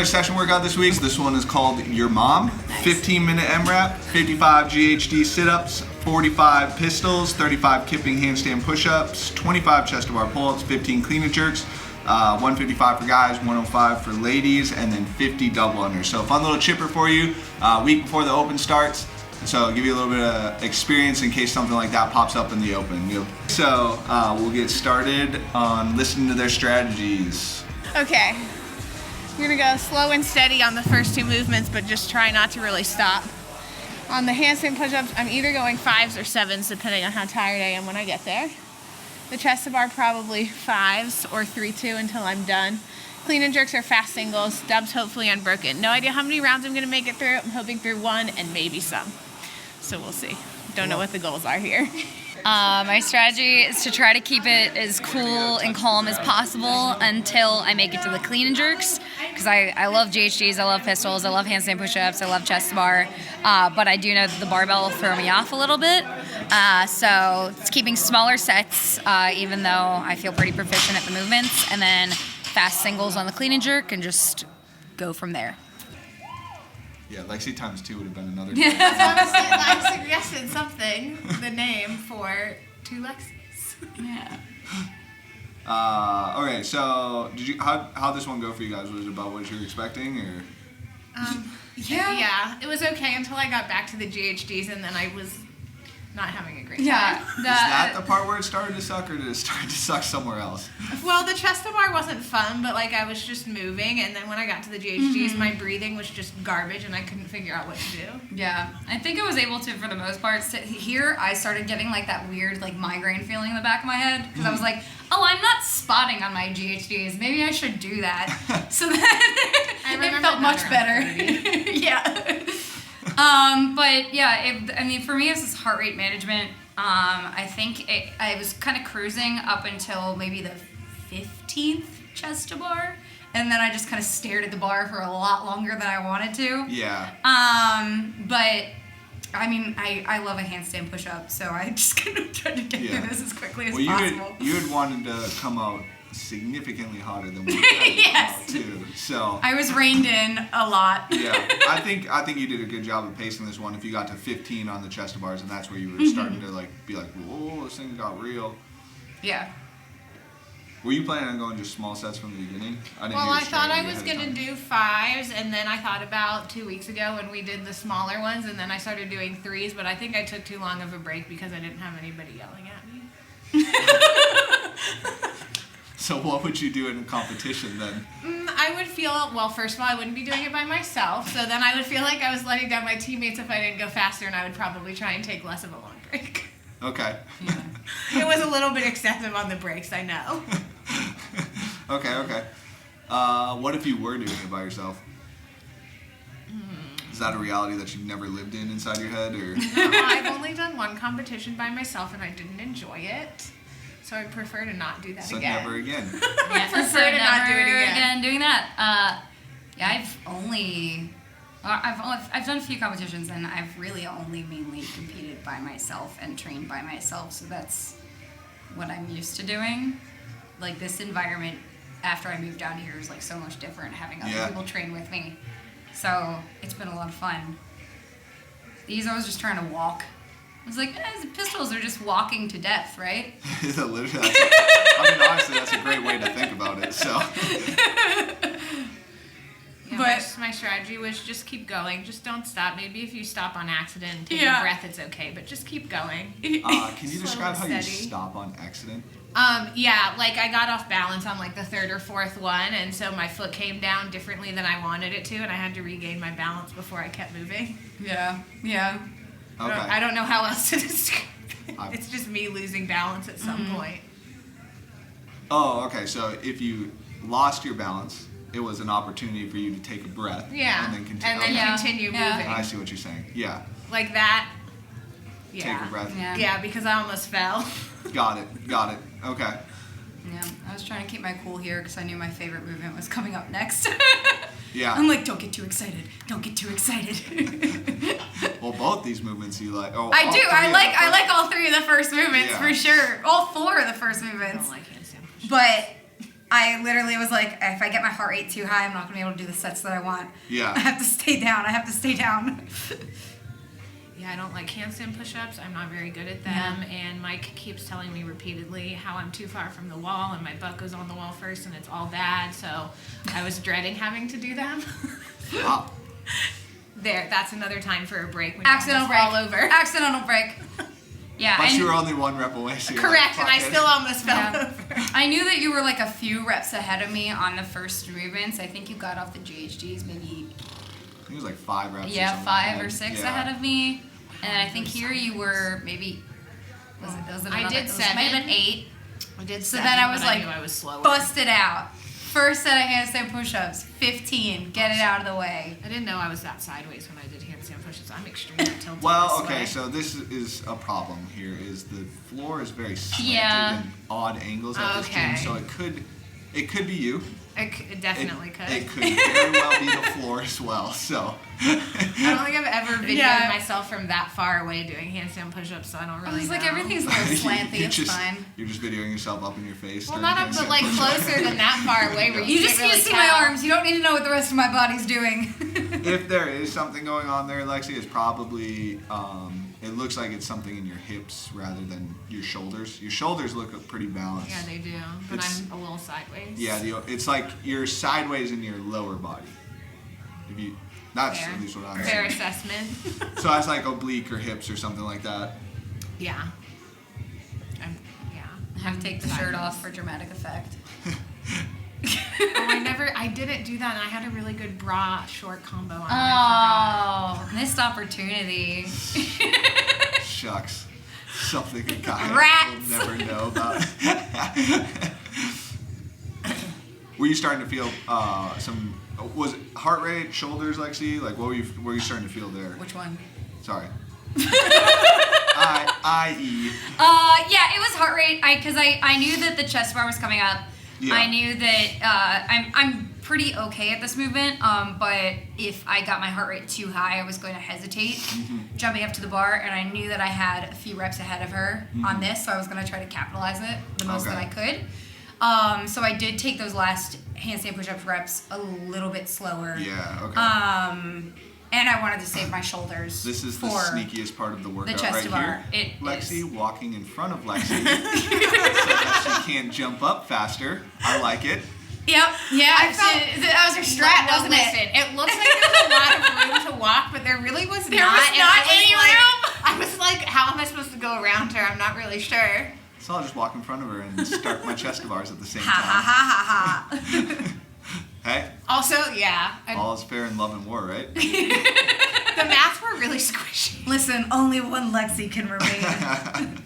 our session workout this week. So this one is called Your Mom. 15-minute MRAP, 55 GHD sit-ups, 45 pistols, 35 kipping handstand push-ups, 25 chest to bar pull-ups, 15 clean and jerks, 155 for guys, 105 for ladies, and then 50 double unders. So a fun little chipper for you, week before the open starts. So give you a little bit of experience in case something like that pops up in the open. So we'll get started on listening to their strategies. Okay, we're gonna go slow and steady on the first two movements, but just try not to really stop. On the handstand push-ups, I'm either going 5s or 7s, depending on how tired I am when I get there. The chest to bar, probably 5s or 3-2 until I'm done. Clean and jerks are fast singles, dubs hopefully unbroken. No idea how many rounds I'm gonna make it through. I'm hoping through 1 and maybe some. So we'll see. Don't know what the goals are here. My strategy is to try to keep it as cool and calm as possible until I make it to the clean and jerks, because I love GHDs, I love pistols, I love handstand push-ups, I love chest to bar, but I do know that the barbell will throw me off a little bit, so it's keeping smaller sets, even though I feel pretty proficient at the movements, and then fast singles on the clean and jerk and just go from there. Yeah, Lexi times 2 would have been another. That's honestly, I suggested something, the name for 2 Lexis. Yeah. Okay, so did you how'd this one go for you guys? Was it about what you were expecting, or? Yeah, it was okay until I got back to the GHDs, and then I was not having a great time. Yeah. Is that the part where it started to suck, or did it start to suck somewhere else? Well, the chest to bar wasn't fun, but like I was just moving, and then when I got to the GHDs, my breathing was just garbage, and I couldn't figure out what to do. Yeah, I think I was able to, for the most part, here I started getting like that weird like migraine feeling in the back of my head, because I was like, oh, I'm not spotting on my GHDs, maybe I should do that. So then it felt much better. Yeah. But yeah, for me, it's this heart rate management. I think I was kind of cruising up until maybe the 15th chest to bar, and then I just kind of stared at the bar for a lot longer than I wanted to. Yeah. But I mean, I love a handstand push-up, so I just kind of tried to get through this as quickly as possible. You had wanted to come out significantly hotter than we yes. too. So I was reined in a lot. Yeah, I think you did a good job of pacing this one. If you got to 15 on the chest to bars, and that's where you were starting to be like, whoa, this thing got real. Yeah. Were you planning on going just small sets from the beginning? I thought I was going to do 5s, and then I thought about 2 weeks ago when we did the smaller ones, and then I started doing 3s, but I think I took too long of a break because I didn't have anybody yelling at me. So what would you do in a competition then? I would feel, well, first of all, I wouldn't be doing it by myself, so then I would feel like I was letting down my teammates if I didn't go faster, and I would probably try and take less of a long break. Okay. Yeah. It was a little bit excessive on the breaks, I know. Okay. What if you were doing it by yourself? Is that a reality that you've never lived in inside your head, or? No, I've only done one competition by myself, and I didn't enjoy it. So I prefer to not do that so again. Never again. I prefer to not do it again. Doing that. Yeah, I've done a few competitions, and I've really only mainly competed by myself and trained by myself. So that's what I'm used to doing. Like this environment, after I moved down here, is like so much different. Having other people train with me, so it's been a lot of fun. These I was just trying to walk. I was like, the pistols are just walking to death, right? Literally, honestly, that's a great way to think about it. So, but my strategy was just keep going, just don't stop. Maybe if you stop on accident and take a breath, it's okay, but just keep going. Can you describe how you stop on accident? Like I got off balance on like the 3rd or 4th one, and so my foot came down differently than I wanted it to, and I had to regain my balance before I kept moving. Yeah. Okay. I don't know how else to describe it. It's just me losing balance at some point. Oh, okay. So if you lost your balance, it was an opportunity for you to take a breath. Yeah. And then continue. Continue moving. I see what you're saying. Yeah. Like that. Yeah. Take a breath. Yeah, because I almost fell. Got it. Okay. Yeah, I was trying to keep my cool here because I knew my favorite movement was coming up next. Yeah. I'm like, don't get too excited. Well, both these movements you like. Oh, I do. I like all 3 of the first movements for sure. All 4 of the first movements. I don't like handstand push-ups. But I literally was like, if I get my heart rate too high, I'm not going to be able to do the sets that I want. Yeah. I have to stay down. Yeah, I don't like handstand push-ups. I'm not very good at them. Yeah. And Mike keeps telling me repeatedly how I'm too far from the wall and my butt goes on the wall first and it's all bad. So I was dreading having to do them. Wow. There, that's another time for a break. When Accidental you break. fall over. Accidental break. Yeah. But and you were only 1 rep away. So Correct, and I fuck it. still almost fell Yeah. over. I knew that you were like a few reps ahead of me on the first movements. I think you got off the GHDs maybe, I think it was like 5 reps. yeah, something 5 like or 6 that. ahead of me. And I think here you were maybe, was it I did it might have 7. been 8. I did So 7, then I was but like, I knew I was slower. busted out. First set of handstand push-ups, 15. Get it out of the way. I didn't know I was that sideways when I did handstand push-ups. I'm extremely tilted Well, this okay, way. so this is a problem here. Is the floor is very slanted Yeah. and odd angles at this Okay. gym, so it could be you. It definitely could. It could very well be the floor as well. So I don't think I've ever videoed Yeah. myself from that far away doing handstand push-ups, so I don't I really was like, know. everything's a little slanty. You're It's just, fine. You're just videoing yourself up in your face. Well, during not up, but handstand like push-ups. closer than that far away where You you just can't can't really see my tell. arms. You don't need to know what the rest of my body's doing. If there is something going on there, Lexi, it's probably it looks like it's something in your hips rather than your shoulders. Your shoulders look pretty balanced. Yeah, they do, but It's- I'm a little sideways. Yeah, it's like you're sideways in your lower body. If you, that's Fair. at least what I'm Fair saying. assessment. So that's like oblique or hips or something like that. Yeah. Yeah. I have to take the shirt off for dramatic effect. Oh, I didn't do that, and I had a really good bra short combo on. I Oh, missed opportunity. Shucks. Something a guy Rats. will never know about. Were you starting to feel some? Was it heart rate, shoulders, Lexi? Like what were you starting to feel there? Which one? Sorry. I.e. Yeah, it was heart rate. Because I knew that the chest bar was coming up. Yeah. I knew that I'm pretty okay at this movement. But if I got my heart rate too high, I was going to hesitate jumping up to the bar. And I knew that I had a few reps ahead of her on this, so I was going to try to capitalize it the most that I could. So I did take those last handstand push-up reps a little bit slower. Yeah. Okay. And I wanted to save my shoulders. This is the for sneakiest part of the workout chest right bar. here. It Lexi is. walking in front of Lexi so that she can't jump up faster. I like it. Yep. Yeah. I felt- that was your strat, No, wasn't listen, it? it looks like there's a lot of room to walk, but there really was There not. was and not I was any like- room? I was like, how am I supposed to go around her? I'm not really sure. So I'll just walk in front of her and start my chest bars at the same Ha ha ha time. ha ha. Hey, Also, yeah, all is fair in love and war, right? the mats were really squishy. Listen, only one Lexi can remain.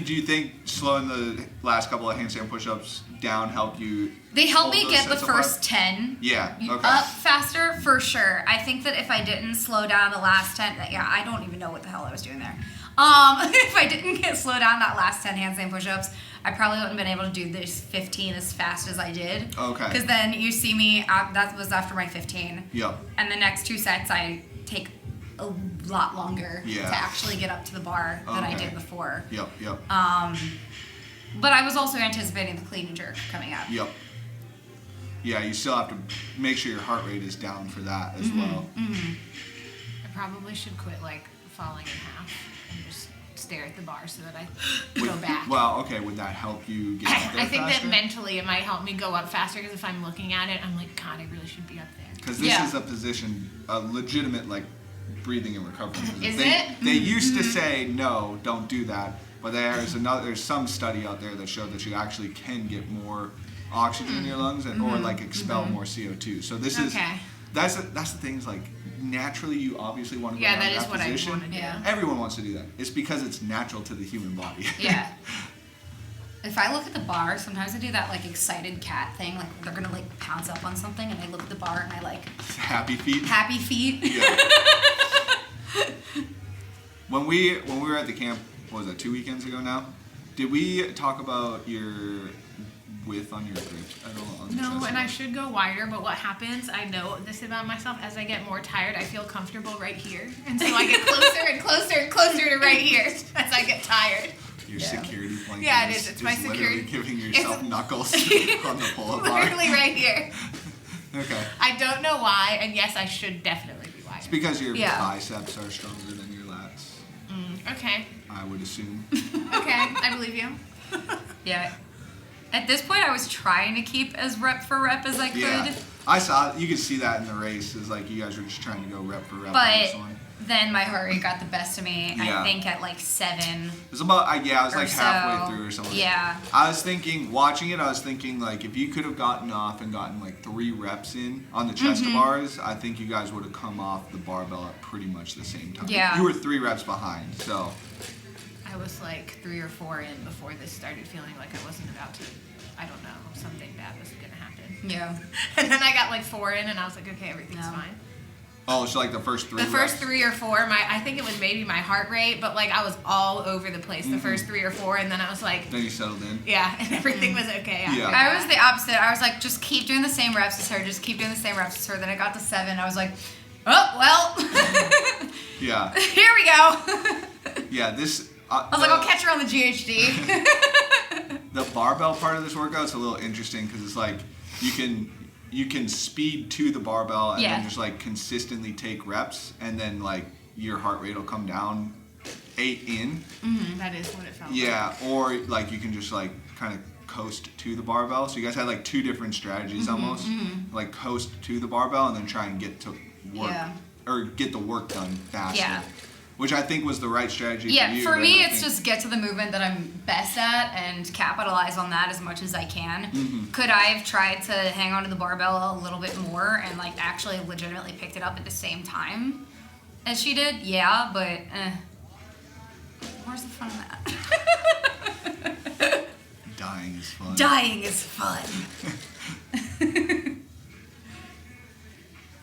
Do you think slowing the last couple of handstand push-ups down helped you? They helped hold me those get the sets apart? first 10 Yeah. Okay. up faster for sure. I think that if I didn't slow down the last 10, yeah, I don't even know what the hell I was doing there. If I didn't slow down that last 10 handstand push-ups, I probably wouldn't have been able to do this 15 as fast as I did. Okay. Because then you see me, that was after my 15. Yep. And the next 2 sets, I take a lot longer Yeah. to actually get up to the bar than I Okay. did before. Yep. Yep. But I was also anticipating the clean and jerk coming up. Yep. Yeah, you still have to make sure your heart rate is down for that as well. I probably should quit like falling in half and just stare at the bar so that I go back. Well, okay, would that help you get up there I think faster? that mentally it might help me go up faster because if I'm looking at it, I'm like, God, I really should be up there. Because this Yeah. is a position, a legitimate like breathing and recovery position. Is they, it? They used to say no, don't do that, but there's some study out there that showed that you actually can get more oxygen in your lungs and or like expel more CO2. So this is Okay. that's the thing is like naturally you obviously want to Yeah, go down that is that what I position. want to do. Yeah. Everyone wants to do that. It's because it's natural to the human body. Yeah. If I look at the bar, sometimes I do that like excited cat thing, like they're gonna like pounce up on something, and I look at the bar and I like Happy feet. happy feet. Yeah. When we were at the camp, what was that, 2 weekends ago now? Did we talk about your width on your grip at all? On the No, chest and I bar? should go wider, but what happens, I know this about myself, as I get more tired, I feel comfortable right here. And so I get closer and closer and closer to right here as I get tired. Your security blanket. Yeah, it is. It's my literally security. giving yourself knuckles on the pull-up bar. Literally right here. Okay. I don't know why, and yes, I should definitely be wired. It's because your biceps are stronger than your lats. Okay. I would assume. Okay, I believe you. Yeah. At this point, I was trying to keep as rep for rep as I could. Yeah. I saw, you could see that in the race. It's like you guys were just trying to go rep for rep on this But one. then my heart rate got the best of me. Yeah. I think at like 7. It was about, I was or like so. halfway through or something. Yeah. I was thinking, watching it, I was thinking like if you could have gotten off and gotten like 3 reps in on the chest to bars, I think you guys would have come off the barbell at pretty much the same time. Yeah. You were 3 reps behind, so. I was like 3 or 4 in before this started feeling like I wasn't about to, I don't know, something bad was going to happen. Yeah. And then I got like 4 in and I was like, okay, everything's fine. Oh, so like the first 3 The first 3 or 4, I think it was maybe my heart rate, but like I was all over the place the first 3 or 4, and then I was like, Then you settled in. yeah, and everything was okay. after Yeah. that. I was the opposite. I was like, just keep doing the same reps as her. Just keep doing the same reps as her. Then I got to 7. I was like, oh, well. Yeah. Here we go. Yeah, this. I was like, I'll catch her on the GHD. The barbell part of this workout is a little interesting because it's like you can speed to the barbell and then just like consistently take reps, and then like your heart rate will come down 8 in. That is what it felt Yeah, or like you can just like kind of coast to the barbell. So you guys had like 2 different strategies almost, like coast to the barbell and then try and get to work or get the work done faster. Yeah. Which I think was the right strategy Yeah, for you. for but me, I it's think- just get to the movement that I'm best at and capitalize on that as much as I can. Mm-hmm. Could I have tried to hang on to the barbell a little bit more and like actually legitimately picked it up at the same time as she did? Yeah, but where's the fun of that? dying is fun. Dying is fun.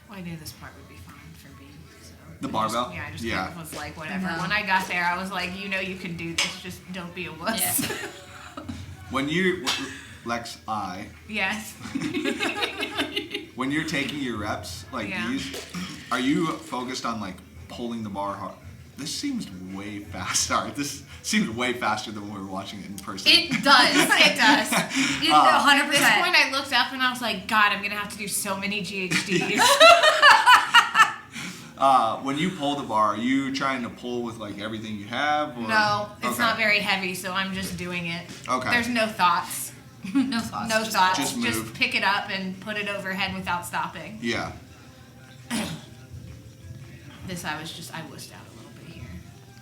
Well, I knew this part would be fine for me. So The barbell? I just Yeah. kind of was like, whatever. Uh-huh. When I got there, I was like, you know you can do this. Just don't be a wuss. Yeah. When you, Lex, Yes. when you're taking your reps like these, are you focused on like pulling the bar hard? This seems way fast. Sorry, this seems way faster than when we were watching it in person. It does. It does. 100%. At this point, I looked up and I was like, God, I'm going to have to do so many GHDs. When you pull the bar, are you trying to pull with like everything you have? Or? No, it's Okay. not very heavy, so I'm just doing it. Okay. There's no thoughts. No thoughts. No thoughts. Just move. pick it up and put it overhead without stopping. Yeah. This, I wussed out a little bit here.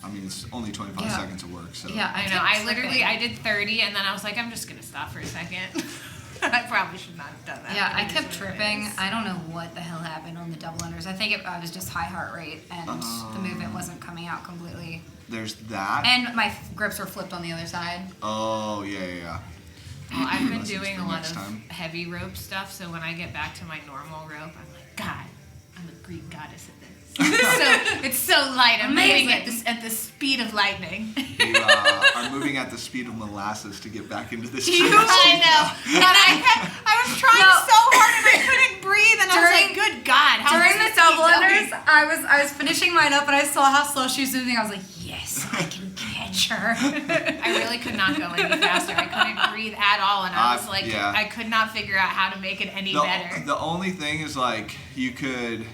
I mean, it's only 25 Yeah. seconds of work, so. Yeah, I know. I did 30, and then I was like, I'm just gonna stop for a second. I probably should not have done that. Yeah, but I it is kept what it tripping. is. I don't know what the hell happened on the double unders. I think I was just high heart rate and the movement wasn't coming out completely. There's that. And my grips were flipped on the other side. Oh, yeah. Well, I've been Lessons doing for a lot next of time. heavy rope stuff, so when I get back to my normal rope, I'm like, God, I'm a Greek goddess at this. It's so light. I'm moving at the speed of lightning. You are moving at the speed of molasses to get back into this. I know. And I was trying so hard and I couldn't breathe, and I was like, good God. How During does the this double keep unders, going? I was finishing mine up and I saw how slow she was moving. I was like, yes, I can catch her. I really could not go any faster. I couldn't breathe at all, and I was like, yeah. I could not figure out how to make it any better. The only thing is like you could.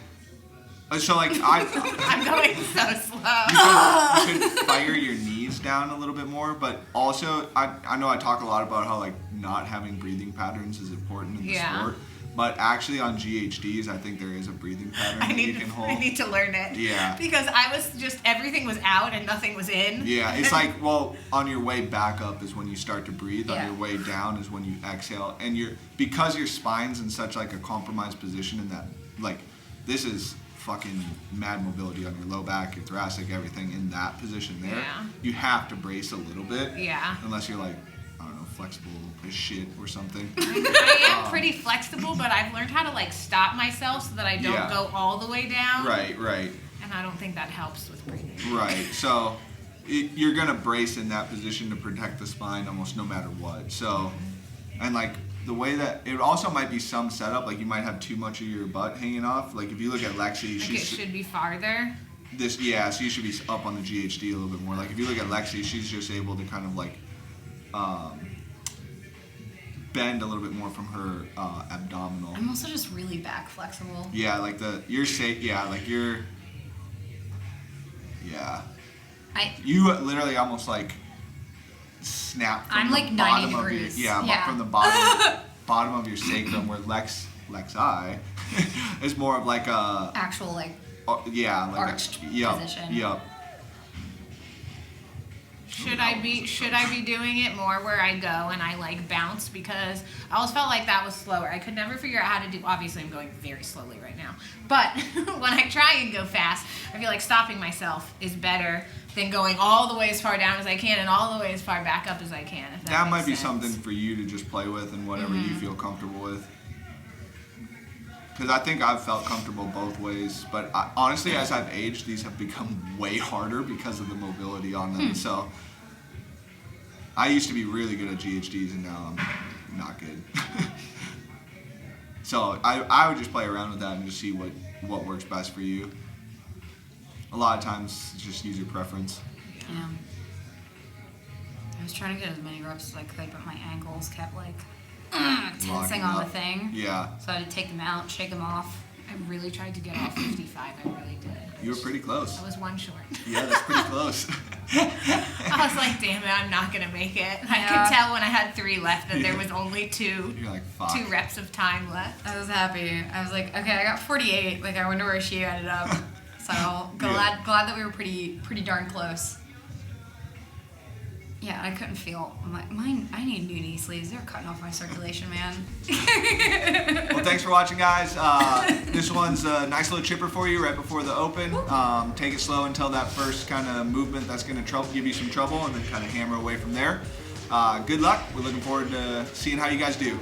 So like I'm going so slow. you could fire your knees down a little bit more, but also I know I talk a lot about how like not having breathing patterns is important in the sport, but actually on GHDs I think there is a breathing pattern that you can hold. I need to learn it. Yeah. Because I was just, everything was out and nothing was in. Yeah, it's like, well, on your way back up is when you start to breathe. Yeah. On your way down is when you exhale, and because your spine's in such like a compromised position in that like this is fucking mad mobility on your low back, your thoracic, everything in that position there. Yeah. You have to brace a little bit. Yeah. Unless you're like, I don't know, flexible as shit or something. I am pretty flexible, but I've learned how to like stop myself so that I don't go all the way down. Right. And I don't think that helps with breathing. Right. So you're gonna brace in that position to protect the spine almost no matter what. So, and like the way that it also might be some setup, like you might have too much of your butt hanging off. Like if you look at Lexi, Like it should be farther. This, yeah, so you should be up on the GHD a little bit more. Like if you look at Lexi, she's just able to kind of like bend a little bit more from her abdominal. I'm also just really back flexible. Yeah, like you're safe. Yeah, like you're. Yeah. You literally almost like snap. From I'm the like 90 bottom of degrees. Your, Yeah. From the bottom of your sacrum, where Lexi is more of like a Actual like yeah, like arched position. Yep. Should I be doing it more where I go and I like bounce, because I always felt like that was slower. I could never figure out how to do. Obviously, I'm going very slowly right now, but when I try and go fast, I feel like stopping myself is better than going all the way as far down as I can and all the way as far back up as I can. If That might be makes sense. something for you to just play with and whatever you feel comfortable with. Because I think I've felt comfortable both ways, but honestly, as I've aged, these have become way harder because of the mobility on them. So I used to be really good at GHDs, and now I'm not good. So I would just play around with that and just see what works best for you. A lot of times, just use your preference. Yeah. I was trying to get as many reps as I could, but my ankles kept like tensing Locking on the up. thing. Yeah. So I had to take them out, shake them off. I really tried to get off 55. I really did. You were pretty close. I was one short. Yeah, that's pretty close. I was like, damn it, I'm not gonna make it. I Yeah. could tell when I had 3 left that there was only two You're like, fuck. 2 reps of time left. I was happy. I was like, okay, I got 48. Like, I wonder where she ended up. So glad that we were pretty darn close. Yeah, I couldn't feel. I'm like, I need new knee sleeves. They're cutting off my circulation, man. Well, thanks for watching, guys. This one's a nice little chipper for you right before the open. Take it slow until that first kind of movement that's going to give you some trouble, and then kind of hammer away from there. Good luck. We're looking forward to seeing how you guys do.